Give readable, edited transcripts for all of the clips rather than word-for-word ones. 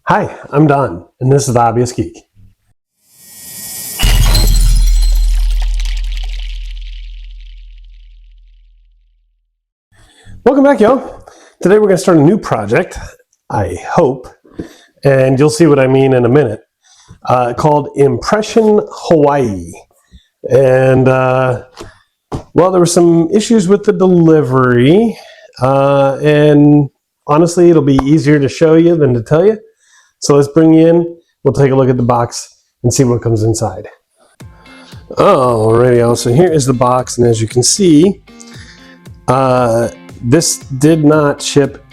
Hi, I'm Don, and this is The Hobbyist Geek. Welcome back, y'all. Today we're going to start a new project, I hope, and you'll see what I mean in a minute, called Impression Hawaii. And, well, there were some issues with the delivery, and honestly, it'll be easier to show you than to tell you. So let's bring you in, we'll take a look at the box and see what comes inside. Alrighty, y'all, so here is the box, and as you can see, this did not ship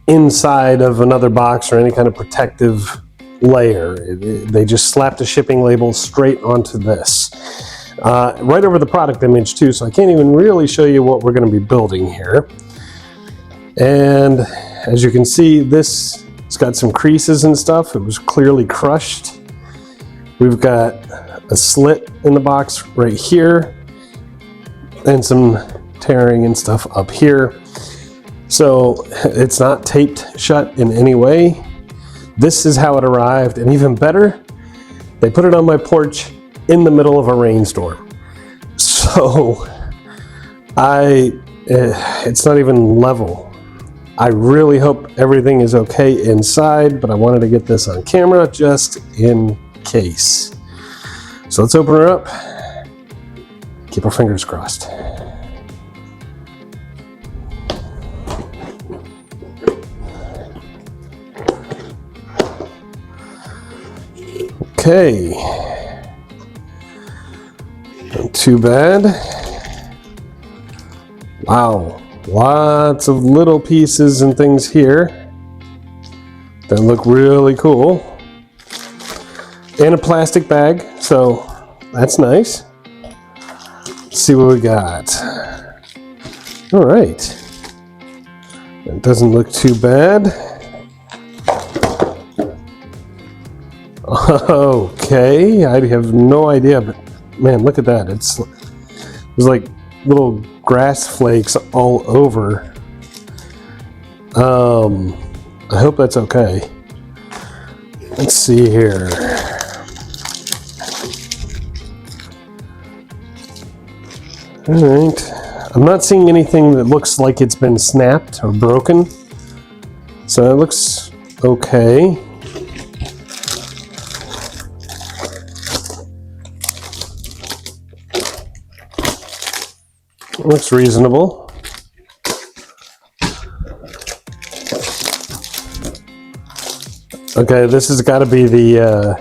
inside of another box or any kind of protective layer. They just slapped a shipping label straight onto this. Right over the product image too, so I can't even really show you what we're going to be building here. And as you can see, this has got some creases and stuff. It was clearly crushed. We've got a slit in the box right here and some tearing and stuff up here. So it's not taped shut in any way. This is how it arrived, and even better, they put it on my porch in the middle of a rainstorm. So it's not even level. I really hope everything is okay inside, but I wanted to get this on camera just in case. So let's open her up. Keep our fingers crossed. Okay, not too bad. Wow, lots of little pieces and things here that look really cool. And a plastic bag, so that's nice. Let's see what we got. All right, it doesn't look too bad. Okay, I have no idea, but man, look at that. There's like little grass flakes all over. I hope that's okay. Let's see here. All right, I'm not seeing anything that looks like it's been snapped or broken, so it looks okay. Looks reasonable. Okay, this has got to be the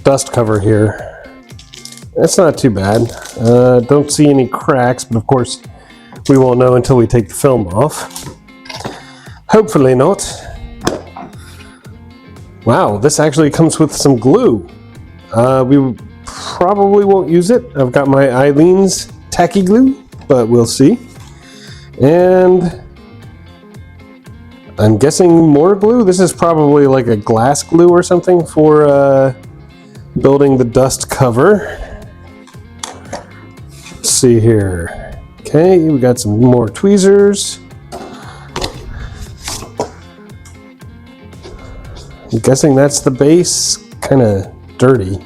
dust cover here. That's not too bad. Don't see any cracks, but of course we won't know until we take the film off. Hopefully not. Wow, this actually comes with some glue. We probably won't use it. I've got my Eileen's tacky glue, but we'll see. And I'm guessing more glue. This is probably like a glass glue or something for building the dust cover. Let's see here. Okay, we got some more tweezers. I'm guessing that's the base. Kind of dirty.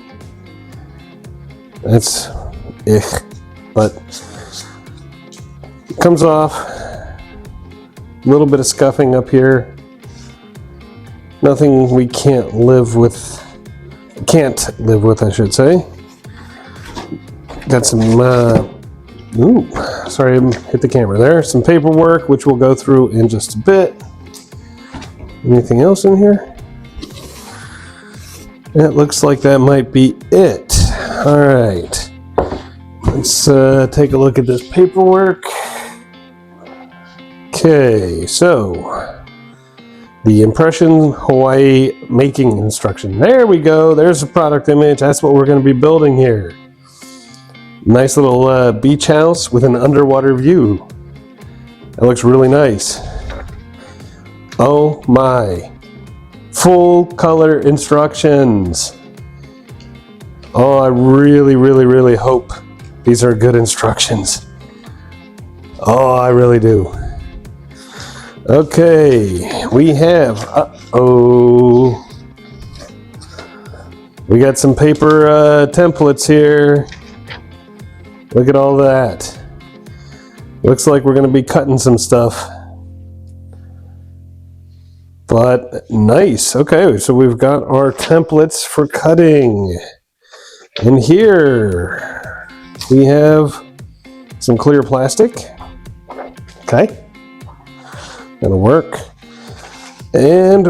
That's but it comes off. A little bit of scuffing up here. Nothing we can't live with, I should say. Got some, sorry, I hit the camera there. Some paperwork, which we'll go through in just a bit. Anything else in here? It looks like that might be it. All right. Let's take a look at this paperwork. Okay, so the Impression Hawaii making instruction. There we go. There's the product image. That's what we're going to be building here. Nice little beach house with an underwater view. That looks really nice. Oh my. Full color instructions. Oh, I really hope these are good instructions. Oh, I really do. Okay, we have, We got some paper templates here. Look at all that. Looks like we're going to be cutting some stuff. But nice. Okay, so we've got our templates for cutting. And here we have some clear plastic. Okay. Gonna work. And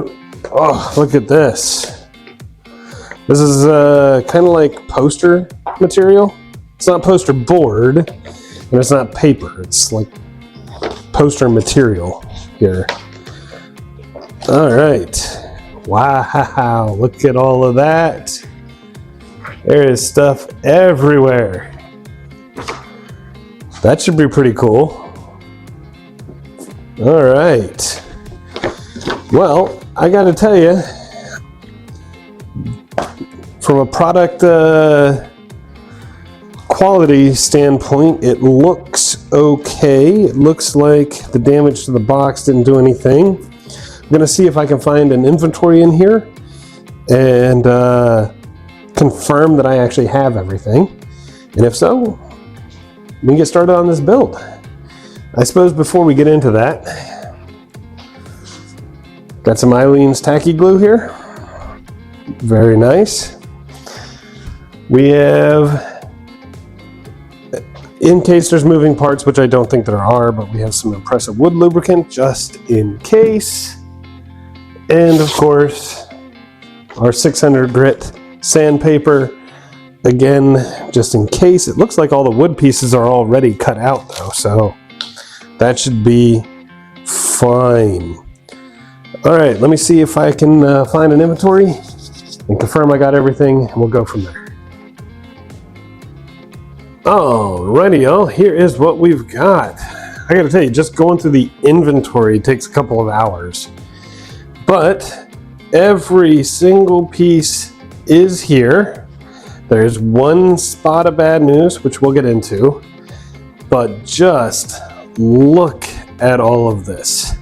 oh, look at this. This is kind of like poster material. It's not poster board, and it's not paper. It's like poster material here. All right. Wow, look at all of that. There is stuff everywhere. That should be pretty cool. All right. Well, I got to tell you, from a product quality standpoint, it looks okay. It looks like the damage to the box didn't do anything. I'm going to see if I can find an inventory in here and confirm that I actually have everything. And if so, we can get started on this build. I suppose before we get into that, got some Aleene's tacky glue here. Very nice. We have, in case there's moving parts, which I don't think there are, but we have some Impressive wood lubricant just in case. And of course, our 600 grit sandpaper, again, just in case. It looks like all the wood pieces are already cut out though, so that should be fine. All right, let me see if I can find an inventory and confirm I got everything, and we'll go from there. Alrighty, y'all, here is what we've got. I gotta tell you, just going through the inventory takes a couple of hours. But every single piece is here. There's one spot of bad news, which we'll get into. But just look at all of this.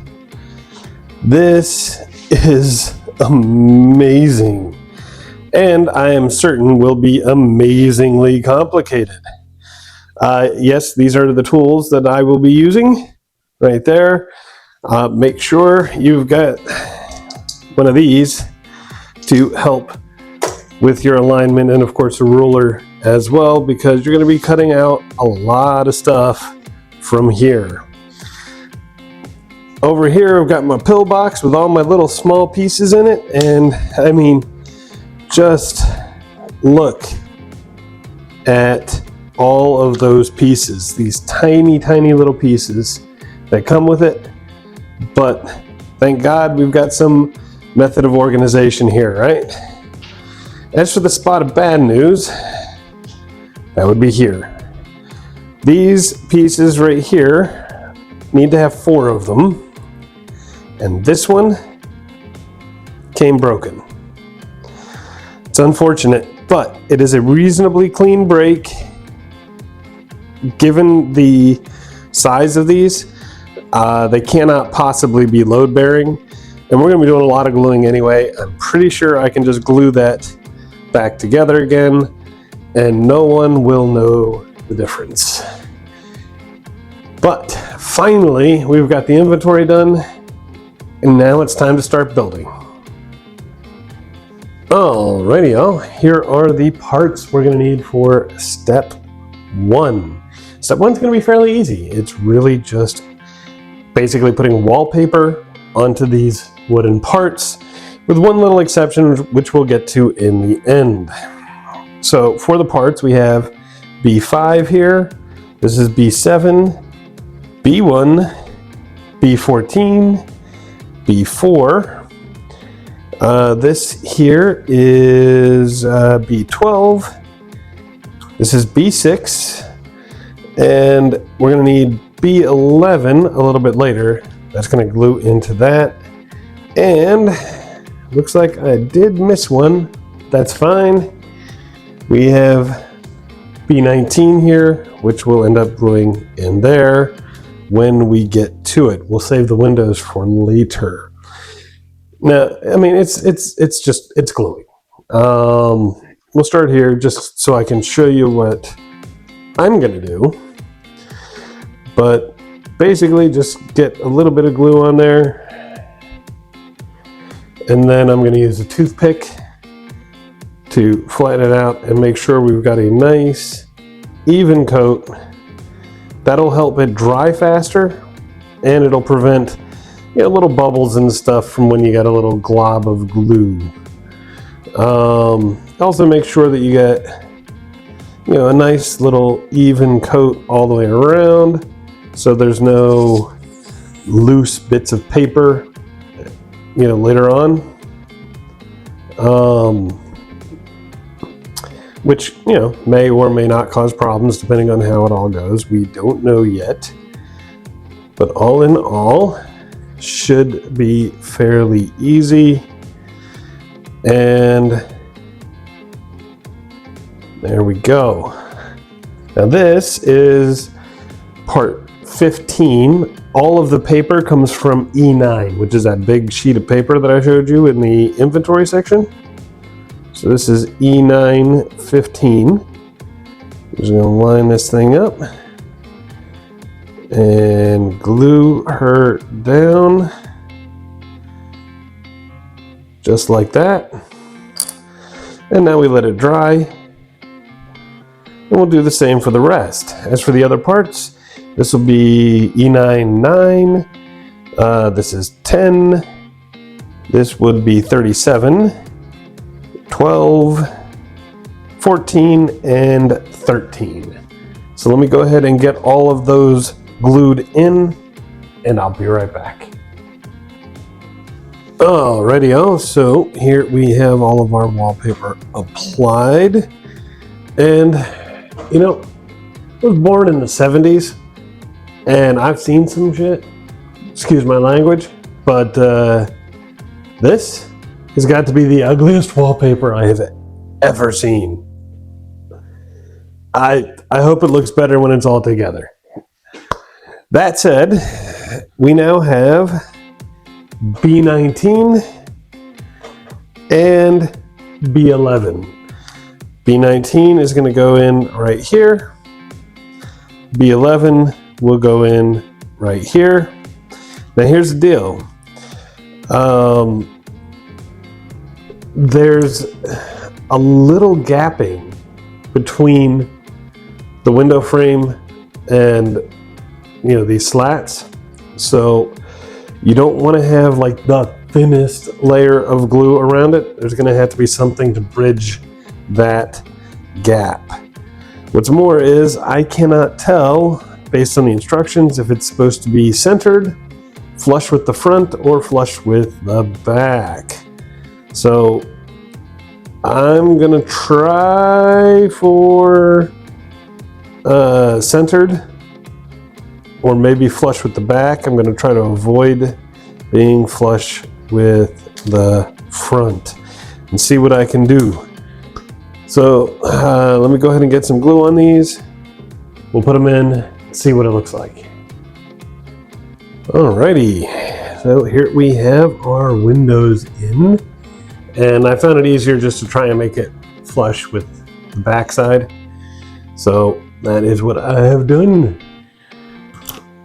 This is amazing. And I am certain will be amazingly complicated. Yes, these are the tools that I will be using right there. Make sure you've got one of these to help with your alignment, and of course a ruler as well, because you're going to be cutting out a lot of stuff from here. Over here I've got my pillbox with all my little small pieces in it, and I mean, just look at all of those pieces, these tiny little pieces that come with it. But thank God we've got some method of organization here, right? As for the spot of bad news, that would be here. These pieces right here need to have 4 of them, and this one came broken. It's unfortunate, but it is a reasonably clean break given the size of these. They cannot possibly be load bearing, and we're going to be doing a lot of gluing anyway. I'm pretty sure I can just glue that back together again, and no one will know the difference. But finally, we've got the inventory done, and now it's time to start building. Alrighty, y'all, here are the parts we're going to need for step 1. Step 1 is going to be fairly easy. It's really just basically putting wallpaper onto these wooden parts, with one little exception, which we'll get to in the end. So for the parts, we have B5 here. This is B7, B1, B14, B4. This here is B12. This is B6. And we're going to need B11 a little bit later. That's going to glue into that. And looks like I did miss one. That's fine. We have B19 here, which will end up gluing in there when we get to it. We'll save the windows for later. Now, I mean, it's gluing. We'll start here just so I can show you what I'm gonna do. But basically just get a little bit of glue on there, and then I'm gonna use a toothpick to flatten it out and make sure we've got a nice even coat. That'll help it dry faster, and it'll prevent little bubbles and stuff from when you got a little glob of glue. Also make sure that you get a nice little even coat all the way around, so there's no loose bits of paper later on, which may or may not cause problems depending on how it all goes. We don't know yet, but all in all should be fairly easy. And there we go. Now this is part 15. All of the paper comes from E9, which is that big sheet of paper that I showed you in the inventory section. So this is E9 15. Just gonna line this thing up and glue her down just like that. And now we let it dry, and we'll do the same for the rest. As for the other parts, this will be E9 9, this is 10, this would be 37, 12, 14, and 13. So let me go ahead and get all of those glued in, and I'll be right back. Alrighty, so here we have all of our wallpaper applied. And I was born in the 70s, and I've seen some shit, excuse my language, but this has got to be the ugliest wallpaper I have ever seen. I hope it looks better when it's all together. That said, we now have B19 and B11. B19 is going to go in right here. B11 will go in right here. Now here's the deal. There's a little gapping between the window frame and these slats, so you don't want to have like the thinnest layer of glue around it. There's going to have to be something to bridge that gap. What's more is I cannot tell based on the instructions if it's supposed to be centered, flush with the front, or flush with the back. So I'm gonna try for centered, or maybe flush with the back. I'm going to try to avoid being flush with the front and see what I can do. So let me go ahead and get some glue on these. We'll put them in and see what it looks like. Alrighty, so here we have our windows in, and I found it easier just to try and make it flush with the back side. So that is what I have done.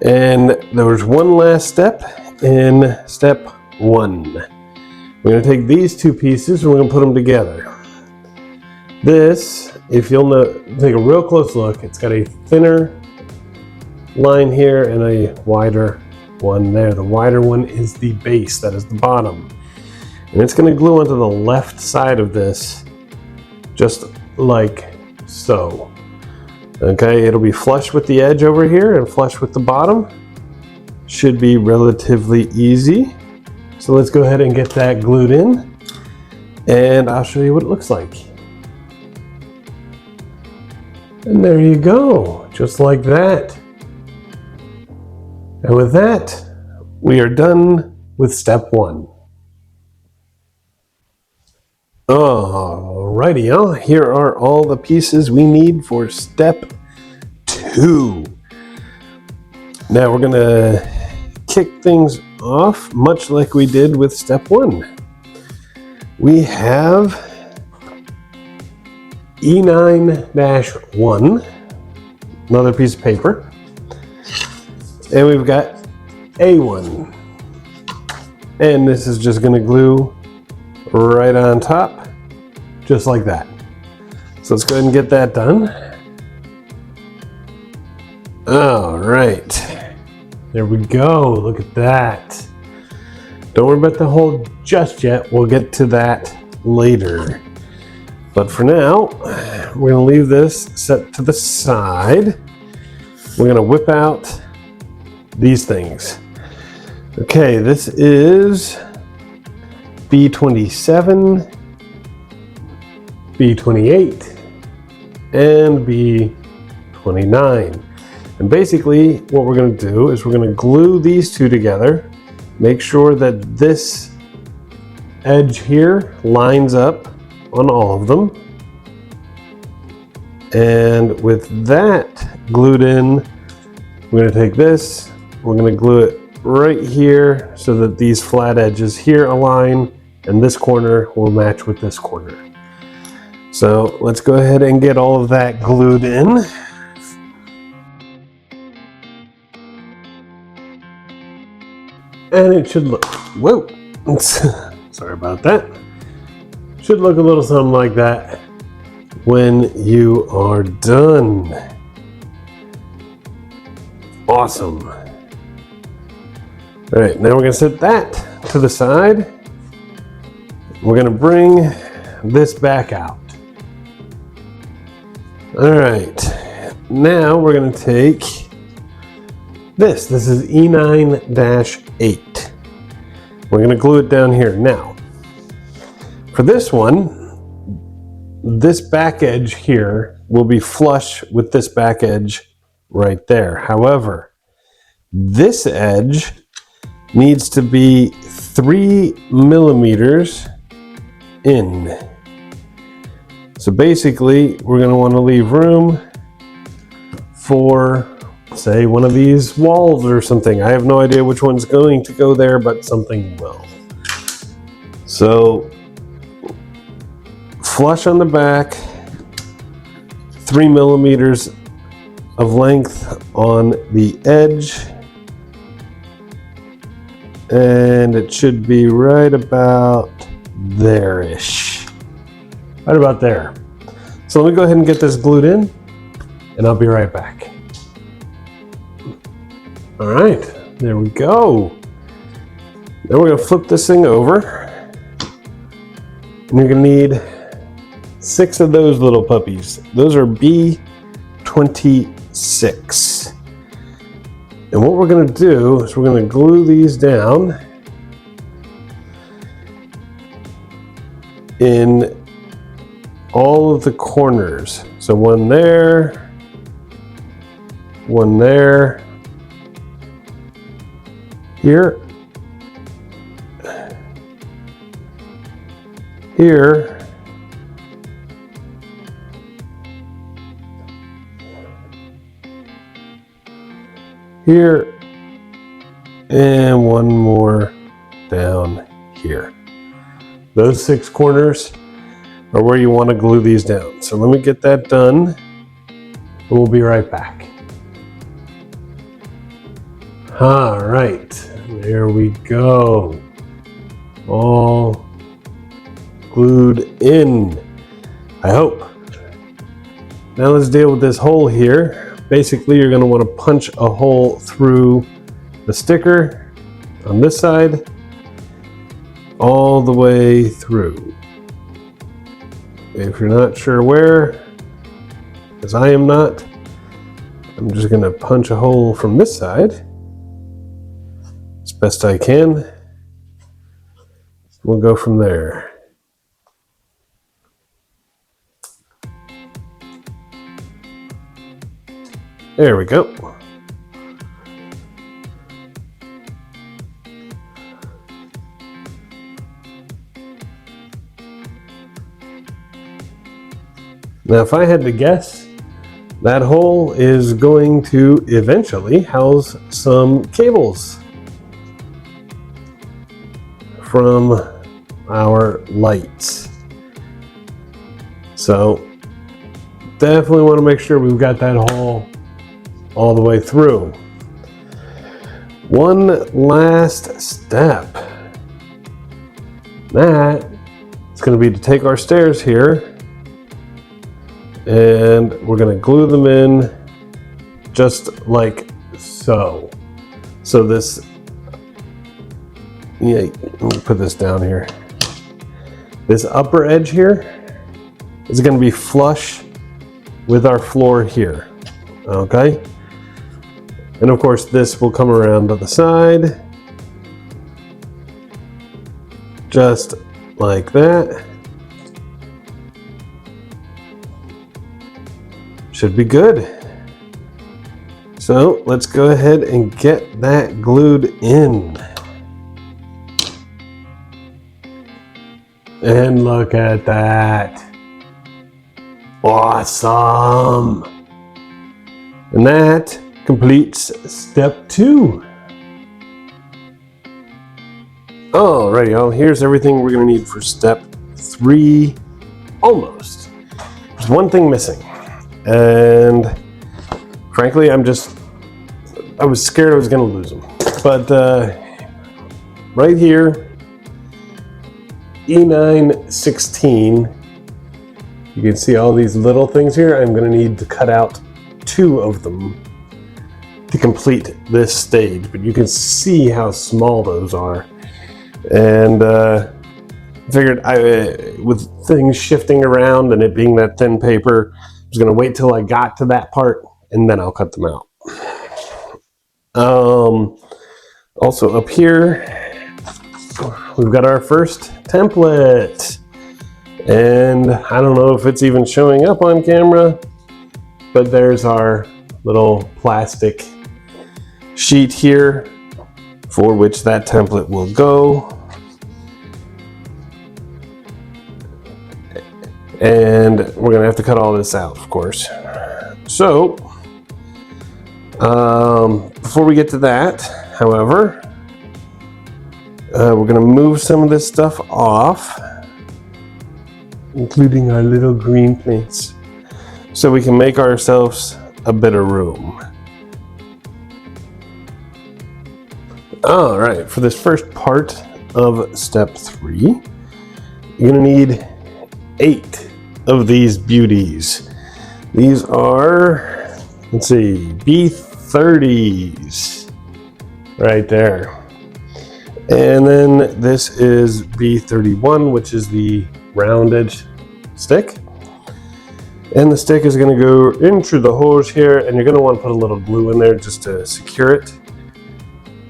And there was one last step in step 1. We're going to take these two pieces and we're going to put them together. This, if you'll take a real close look, it's got a thinner line here and a wider one there. The wider one is the base, that is the bottom. And it's going to glue onto the left side of this, just like so. Okay, it'll be flush with the edge over here and flush with the bottom. Should be relatively easy. So let's go ahead and get that glued in, and I'll show you what it looks like. And there you go, just like that. And with that, we are done with step 1. Alrighty, here are all the pieces we need for step 2. Now we're gonna kick things off much like we did with step 1. We have E9-1, another piece of paper, and we've got A1, and this is just going to glue right on top, just like that. So let's go ahead and get that done. All right, there we go. Look at that. Don't worry about the hole just yet. We'll get to that later. But for now, we're gonna leave this set to the side. We're gonna whip out these things. Okay, this is B27, B28, and B29. And basically what we're going to do is we're going to glue these two together, make sure that this edge here lines up on all of them. And with that glued in, we're going to take this, we're going to glue it right here so that these flat edges here align and this corner will match with this corner. So let's go ahead and get all of that glued in. And it should look, whoa, sorry about that. Should look a little something like that when you are done. Awesome. All right, now we're gonna set that to the side. We're gonna bring this back out. All right, now we're gonna take this is E9-8. We're gonna glue it down here. Now, for this one, this back edge here will be flush with this back edge right there. However, this edge needs to be 3 millimeters in. So basically, we're gonna wanna leave room for, say, one of these walls or something. I have no idea which one's going to go there, but something will. So, flush on the back, 3 millimeters of length on the edge, and it should be right about there-ish. Right about there. So let me go ahead and get this glued in, and I'll be right back. All right, there we go. Now we're gonna flip this thing over, and you're gonna need 6 of those little puppies. Those are B26. And what we're gonna do is we're gonna glue these down in all of the corners. So one there, one there, here, here, here, and one more down here. Those 6 corners are where you want to glue these down. So let me get that done, and we'll be right back. All right, there we go. All glued in, I hope. Now let's deal with this hole here. Basically, you're going to want to punch a hole through the sticker on this side, all the way through. If you're not sure where, as I am not, I'm just going to punch a hole from this side as best I can. We'll go from there. There we go. Now, if I had to guess, that hole is going to eventually house some cables from our lights. So definitely want to make sure we've got that hole all the way through. One last step. That is going to be to take our stairs here and we're going to glue them in just like so. So this, yeah, let me put this down here. This upper edge here is going to be flush with our floor here, okay? And of course this will come around to the side, just like that. Should be good. So let's go ahead and get that glued in. And look at that. Awesome. And that completes step 2. Alrighty, y'all, here's everything we're gonna need for step 3, almost. There's one thing missing. And frankly, I was scared I was gonna lose them. But right here, E916, you can see all these little things here. I'm gonna need to cut out 2 of them to complete this stage, but you can see how small those are. And figured with things shifting around and it being that thin paper, I was gonna wait till I got to that part and then I'll cut them out. Also up here, we've got our first template. And I don't know if it's even showing up on camera, but there's our little plastic sheet here for which that template will go. And we're gonna have to cut all this out, of course. So, before we get to that, however, we're gonna move some of this stuff off, including our little green plates, so we can make ourselves a bit of room. All right, for this first part of step 3, you're gonna need 8 of these beauties. These are, let's see, B30s right there. And then this is B31, which is the rounded stick. And the stick is going to go into the holes here, and you're going to want to put a little glue in there just to secure it.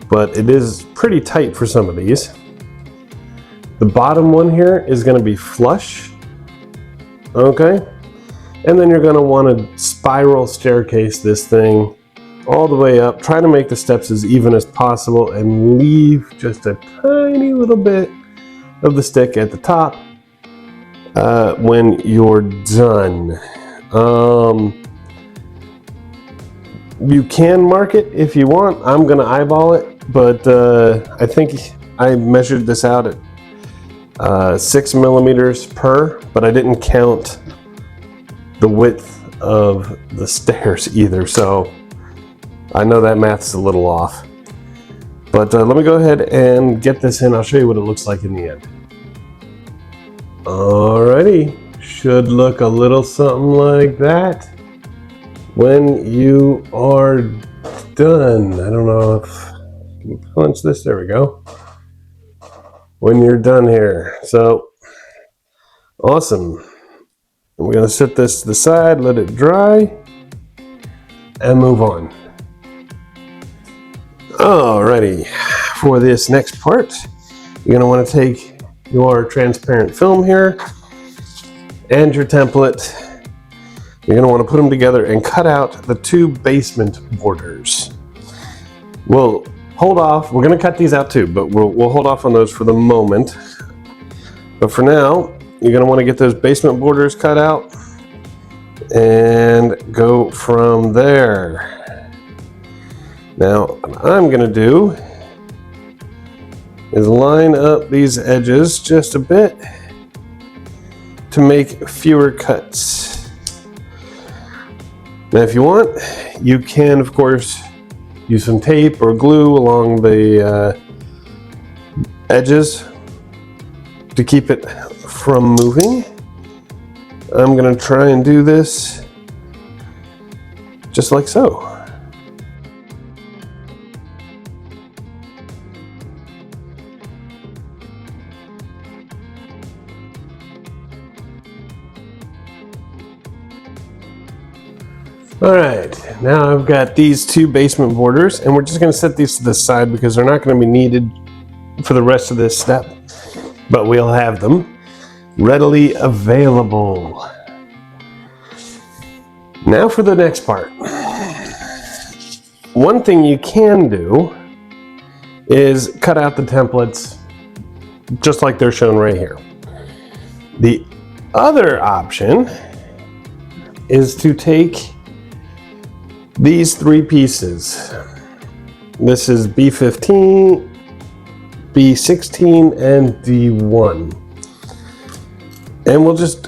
But it is pretty tight for some of these. The bottom one here is going to be flush. Okay. And then you're going to want to spiral staircase this thing all the way up. Try to make the steps as even as possible and leave just a tiny little bit of the stick at the top when you're done. You can mark it if you want. I'm going to eyeball it, but I think I measured this out at 6 millimeters per, but I didn't count the width of the stairs either, so I know that math's a little off. But let me go ahead and get this in. I'll show you what it looks like in the end. Alrighty, should look a little something like that when you are done. I don't know if I can punch this. There we go. When you're done here. So awesome. We're going to set this to the side, let it dry, and move on. Alrighty, for this next part, you're going to want to take your transparent film here and your template. You're going to want to put them together and cut out the 2 basement borders. We'll hold off. We're going to cut these out too, but we'll hold off on those for the moment. But for now, you're going to want to get those basement borders cut out and go from there. Now, what I'm going to do is line up these edges just a bit to make fewer cuts. Now if you want, you can of course use some tape or glue along the edges to keep it from moving. I'm gonna try and do this just like so. All right, now I've got these two basement borders, and we're just going to set these to the side because they're not going to be needed for the rest of this step, but we'll have them readily available. Now for the next part. One thing you can do is cut out the templates just like they're shown right here. The other option is to take these three pieces. This is B15, B16, and D1. And we'll just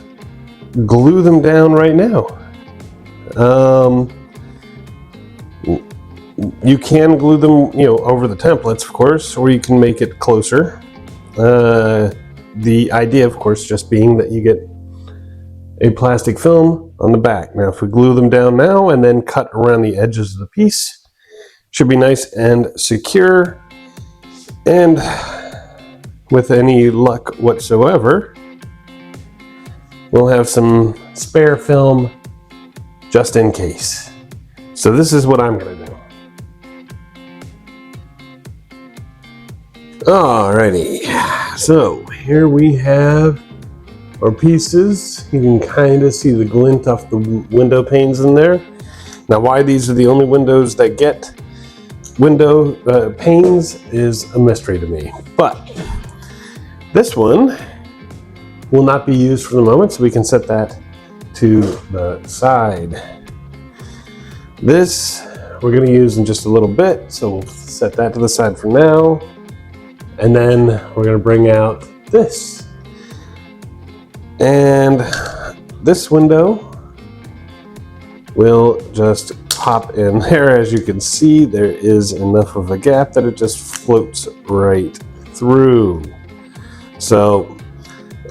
glue them down right now. You can glue them, over the templates, of course, or you can make it closer. The idea, of course, just being that you get a plastic film on the back. Now, if we glue them down now and then cut around the edges of the piece, should be nice and secure. And with any luck whatsoever, we'll have some spare film just in case. So this is what I'm gonna do. Alrighty, so here we have our pieces. You can kind of see the glint off the window panes in there. Now, why these are the only windows that get window panes is a mystery to me. But this one will not be used for the moment, so we can set that to the side. This we're going to use in just a little bit, so we'll set that to the side for now. And then we're going to bring out this. And this window will just pop in there. As you can see, there is enough of a gap that it just floats right through. So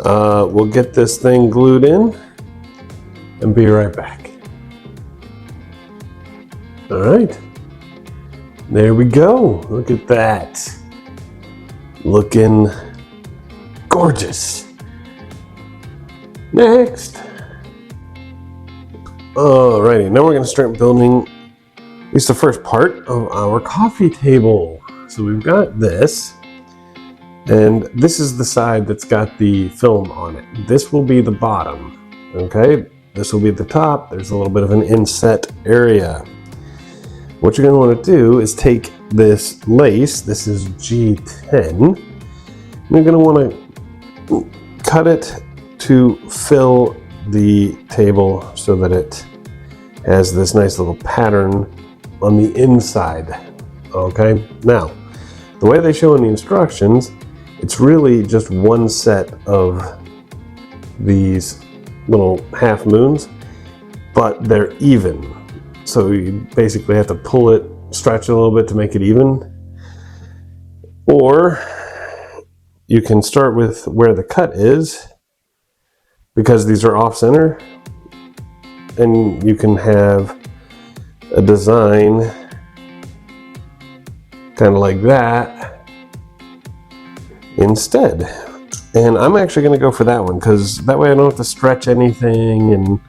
we'll get this thing glued in and be right back. All right, there we go. Look at that. Looking gorgeous. Next. Alrighty, now we're going to start building at least the first part of our coffee table. So we've got this, and this is the side that's got the film on it. This will be the bottom, okay? This will be the top. There's a little bit of an inset area. What you're going to want to do is take this lace, this is G10, you're going to want to cut it to fill the table so that it has this nice little pattern on the inside. Okay, now the way they show in the instructions, it's really just one set of these little half moons, but they're even. So you basically have to pull it, stretch it a little bit to make it even. Or you can start with where the cut is, because these are off center, and you can have a design kind of like that instead. And I'm actually going to go for that one because that way I don't have to stretch anything. And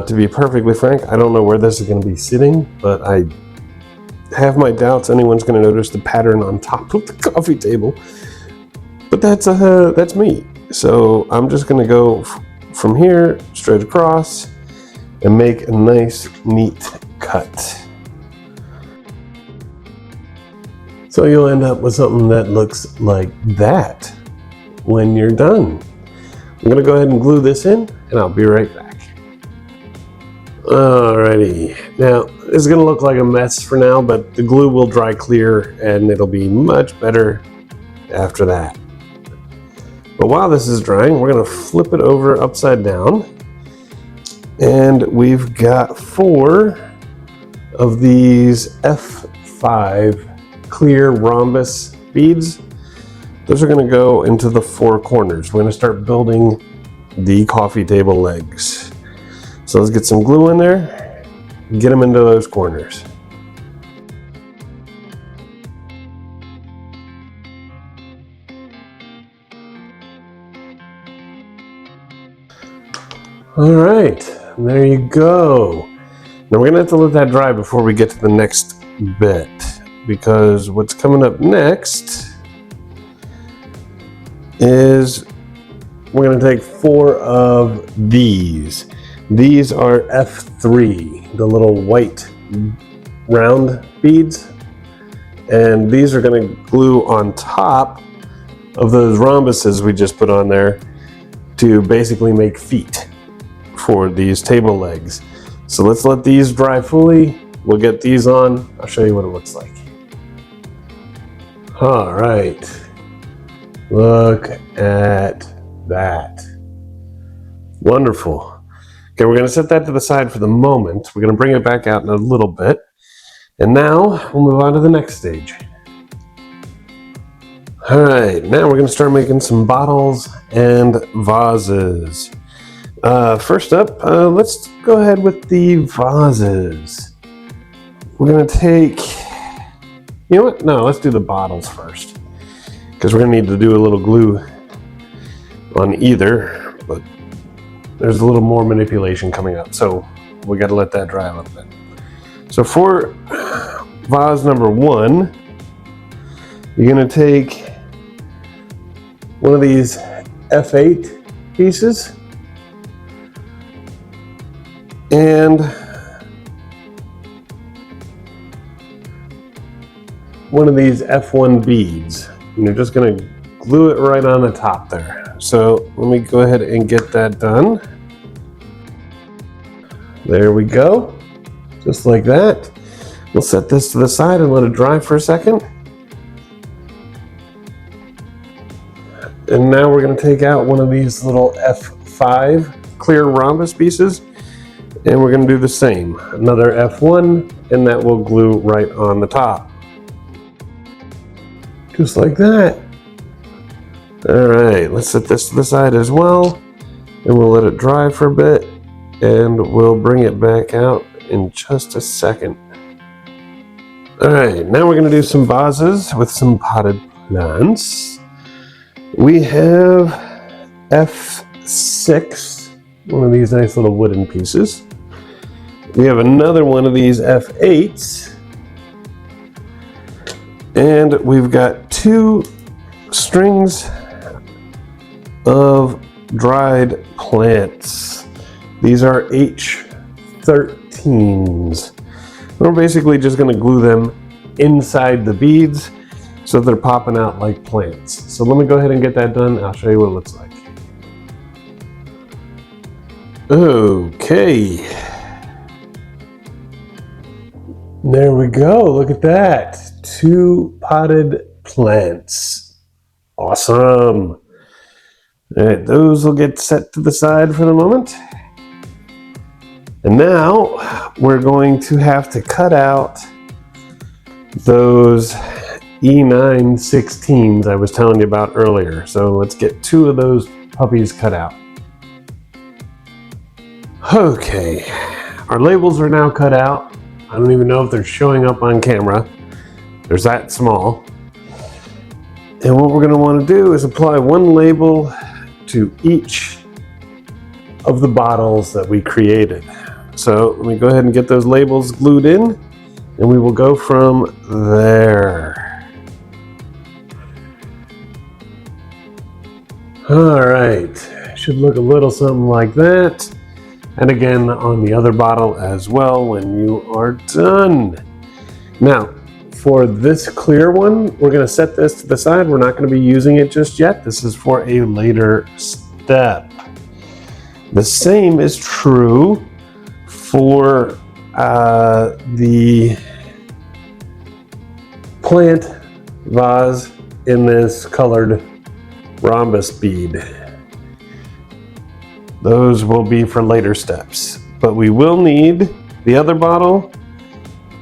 to be perfectly frank, I don't know where this is going to be sitting, but I have my doubts anyone's going to notice the pattern on top of the coffee table. But that's me. So I'm just going to go from here straight across and make a nice, neat cut. So you'll end up with something that looks like that when you're done. I'm going to go ahead and glue this in, and I'll be right back. Alrighty, now this is going to look like a mess for now, but the glue will dry clear and it'll be much better after that. But while this is drying, we're going to flip it over upside down And we've got 4 of these F5 clear rhombus beads. Those are going to go into the 4 corners. We're going to start building the coffee table legs. So let's get some glue in there, get them into those corners. All right, there you go. Now we're gonna have to let that dry before we get to the next bit, because what's coming up next is we're gonna take 4 of these. These are F3, the little white round beads. And these are gonna glue on top of those rhombuses we just put on there to basically make feet for these table legs. So let's let these dry fully. We'll get these on. I'll show you what it looks like. All right. Look at that. Wonderful. Okay, we're going to set that to the side for the moment. We're going to bring it back out in a little bit. And now we'll move on to the next stage. All right, now we're going to start making some bottles and vases. First up, let's go ahead with the vases. We're going to take, you know what? No, let's do the bottles first, because we're going to need to do a little glue on either, but there's a little more manipulation coming up, so we got to let that dry a little bit. So for vase number 1, you're going to take one of these F8 pieces and one of these F1 beads, and you're just going to glue it right on the top there. So let me go ahead and get that done. There we go, just like that. We'll set this to the side and let it dry for a second. And now we're going to take out one of these little F5 clear rhombus pieces, and we're going to do the same. Another F1, and that will glue right on the top. Just like that. All right, let's set this to the side as well, and we'll let it dry for a bit, and we'll bring it back out in just a second. All right, now we're going to do some vases with some potted plants. We have F6, one of these nice little wooden pieces. We have another one of these F8s. And we've got 2 strings of dried plants. These are H13s. We're basically just going to glue them inside the beads so they're popping out like plants. So let me go ahead and get that done. I'll show you what it looks like. Okay. There we go. Look at that. 2 potted plants. Awesome. All right, those will get set to the side for the moment. And now we're going to have to cut out those E916s I was telling you about earlier. So let's get 2 of those puppies cut out. Okay, our labels are now cut out. I don't even know if they're showing up on camera. They're that small. And what we're going to want to do is apply 1 label to each of the bottles that we created. So let me go ahead and get those labels glued in, and we will go from there. All right, should look a little something like that. And again on the other bottle as well when you are done. Now, for this clear one, we're going to set this to the side. We're not going to be using it just yet. This is for a later step. The same is true for the plant vase in this colored rhombus bead. Those will be for later steps. but we will need the other bottle,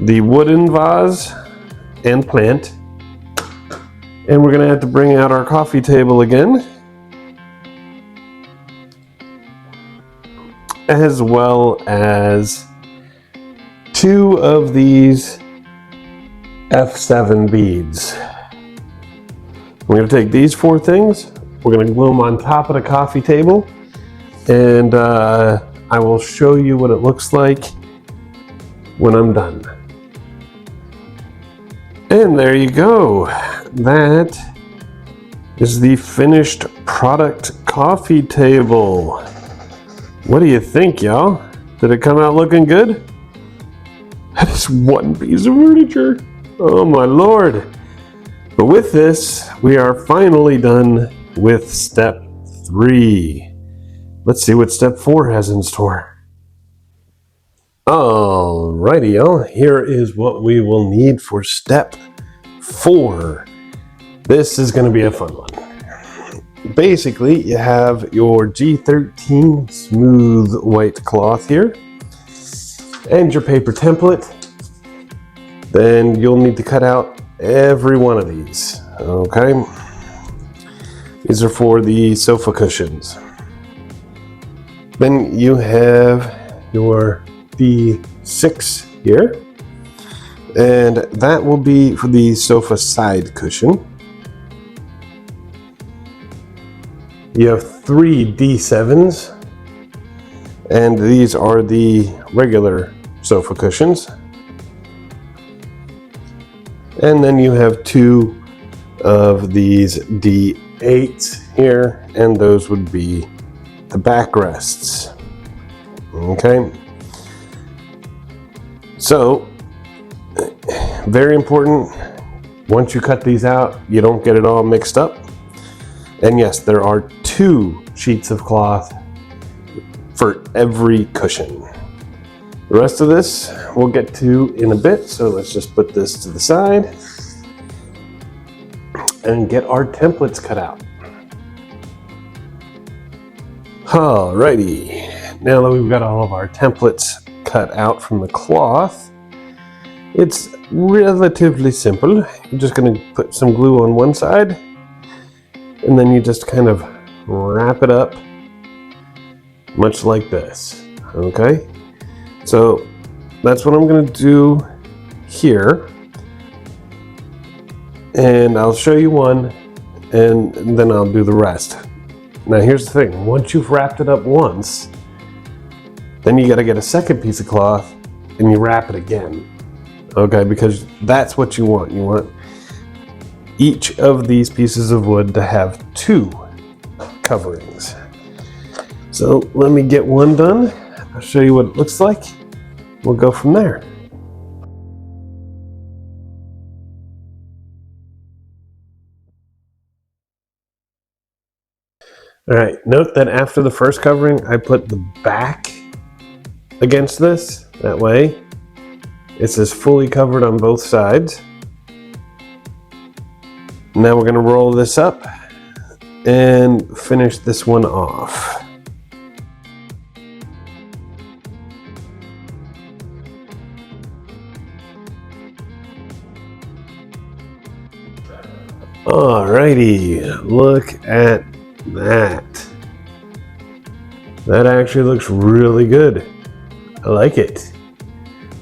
the wooden vase and plant, and we're going to have to bring out our coffee table again, as well as 2 of these F7 beads. We're going to take these 4 things, we're going to glue them on top of the coffee table, and I will show you what it looks like when I'm done. And there you go. That is the finished product coffee table. What do you think, y'all? Did it come out looking good? That is one piece of furniture. Oh my Lord. But with this, we are finally done with step 3. Let's see what step 4 has in store. Alrighty, y'all. Here is what we will need for step 4. This is going to be a fun one. Basically, you have your G13 smooth white cloth here and your paper template. Then you'll need to cut out every one of these. Okay, these are for the sofa cushions. Then you have your D6 here, and that will be for the sofa side cushion. You have 3 D7s, and these are the regular sofa cushions. And then you have 2 of these D8s here, and those would be the backrests. Okay. So, very important, once you cut these out, you don't get it all mixed up. And yes, there are 2 sheets of cloth for every cushion. The rest of this we'll get to in a bit, so let's just put this to the side and get our templates cut out. Alrighty, now that we've got all of our templates cut out from the cloth, it's relatively simple. You're just going to put some glue on one side, and then you just kind of wrap it up much like this. Okay, so that's what I'm going to do here, and I'll show you one and then I'll do the rest. Now here's the thing, once you've wrapped it up once, then you got to get a second piece of cloth and you wrap it again. Okay, because that's what you want. You want each of these pieces of wood to have 2 coverings. So let me get one done. I'll show you what it looks like. We'll go from there. All right, note that after the first covering, I put the back against this. That way, it's as fully covered on both sides. Now we're going to roll this up and finish this one off. Alrighty, look at that. That actually looks really good. I like it.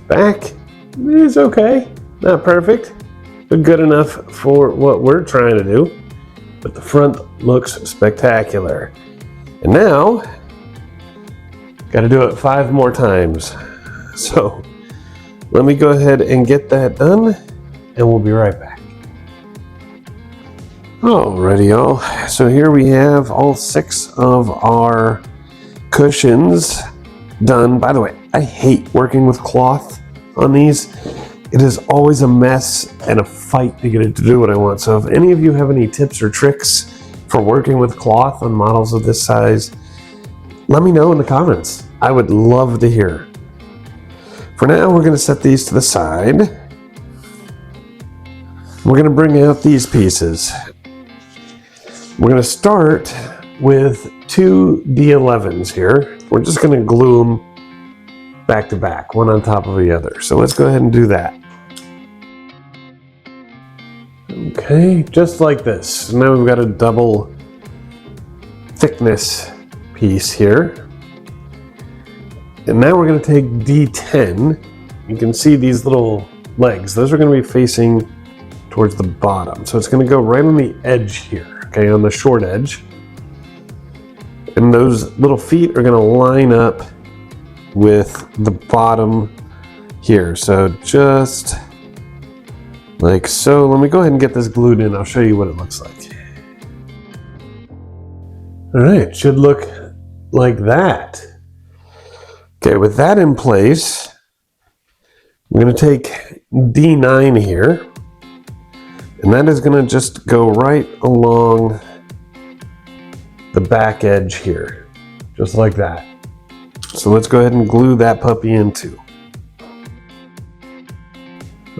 Back is okay, not perfect, but good enough for what we're trying to do. But the front looks spectacular. And now, got to do it 5 more times. So let me go ahead and get that done, and we'll be right back. Alrighty, y'all. So here we have all 6 of our cushions done. By the way, I hate working with cloth on these. It is always a mess and a fight to get it to do what I want. So if any of you have any tips or tricks for working with cloth on models of this size, let me know in the comments. I would love to hear. For now, we're going to set these to the side. We're going to bring out these pieces. We're going to start with 2 D11s here. We're just going to glue them back to back, one on top of the other. So let's go ahead and do that. Okay, just like this. Now we've got a double thickness piece here. And now we're going to take D10. You can see these little legs. Those are going to be facing towards the bottom. So it's going to go right on the edge here, okay, on the short edge. And those little feet are going to line up with the bottom here. So just like so. Let me go ahead and get this glued in. I'll show you what it looks like. All right, it should look like that. Okay, with that in place, we're going to take D9 here, and that is going to just go right along the back edge here, just like that. So let's go ahead and glue that puppy in too.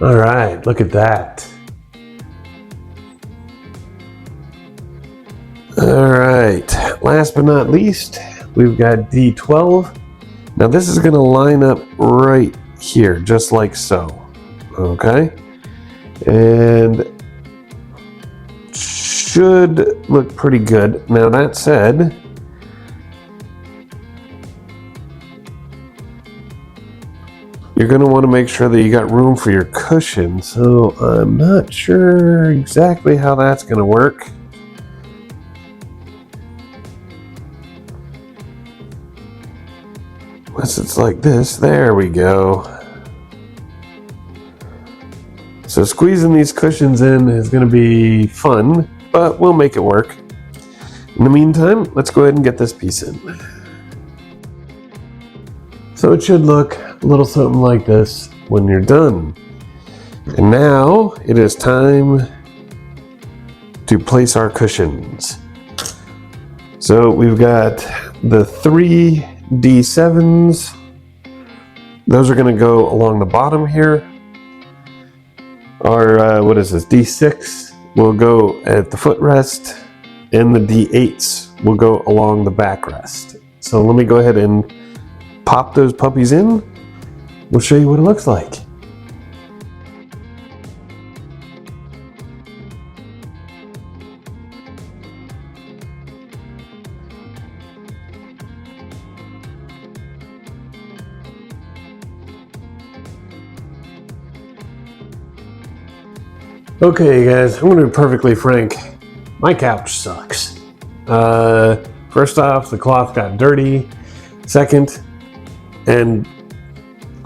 All right, look at that. All right, last but not least, we've got D12. Now this is going to line up right here, just like so, okay? And should look pretty good. Now that said, you're going to want to make sure that you got room for your cushion. So I'm not sure exactly how that's going to work. Unless it's like this. There we go. So squeezing these cushions in is going to be fun, but we'll make it work. In the meantime, let's go ahead and get this piece in. So it should look a little something like this when you're done. And now it is time to place our cushions. So we've got the 3 D7s. Those are going to go along the bottom here. Our, what is this, D6 will go at the footrest, and the D8s will go along the backrest. So let me go ahead and pop those puppies in. We'll show you what it looks like. Okay guys, I'm gonna be perfectly frank. My couch sucks. First off, the cloth got dirty. Second, and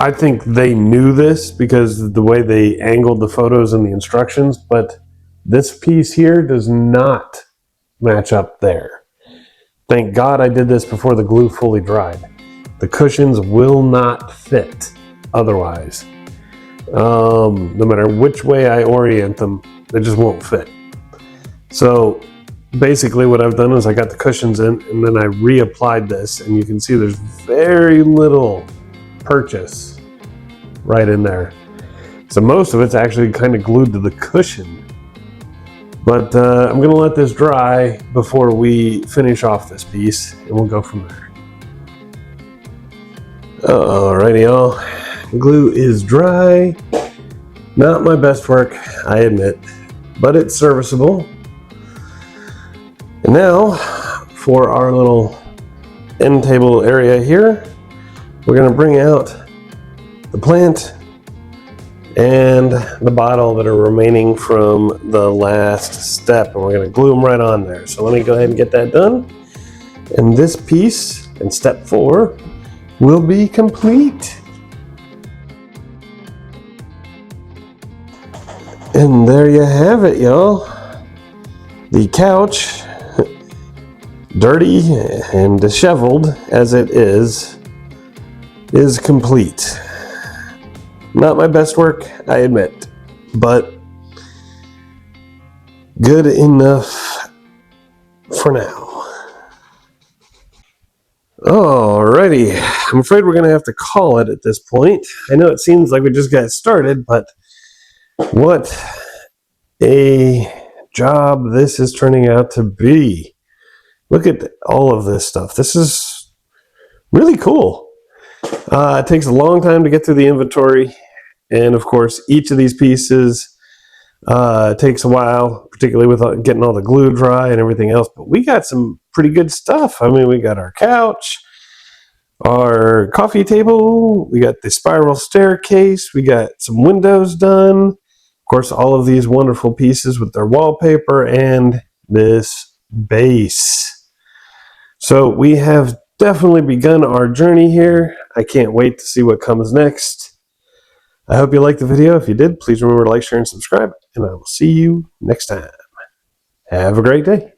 I think they knew this because of the way they angled the photos and the instructions, but this piece here does not match up there. Thank God I did this before the glue fully dried. The cushions will not fit otherwise. No matter which way I orient them, they just won't fit. So basically what I've done is I got the cushions in and then I reapplied this, and you can see there's very little purchase right in there. So most of it's actually kind of glued to the cushion. But I'm gonna let this dry before we finish off this piece, and we'll go from there. Alrighty y'all, glue is dry. Not my best work, I admit, but it's serviceable. And now for our little end table area here, we're going to bring out the plant and the bottle that are remaining from the last step, and we're going to glue them right on there. So let me go ahead and get that done, and this piece in step 4 will be complete. And there you have it, y'all. The couch, dirty and disheveled as it is complete. Not my best work, I admit, but good enough for now. Alrighty, I'm afraid we're gonna have to call it at this point. I know it seems like we just got started, but what a job this is turning out to be. Look at all of this stuff. This is really cool. It takes a long time to get through the inventory, and of course each of these pieces takes a while, particularly with getting all the glue dry and everything else. But we got some pretty good stuff. I mean, we got our couch, our coffee table, we got the spiral staircase, we got some windows done. Of course, all of these wonderful pieces with their wallpaper and this base. So we have definitely begun our journey here. I can't wait to see what comes next. I hope you liked the video. If you did, please remember to like, share, and subscribe, and I will see you next time. Have a great day.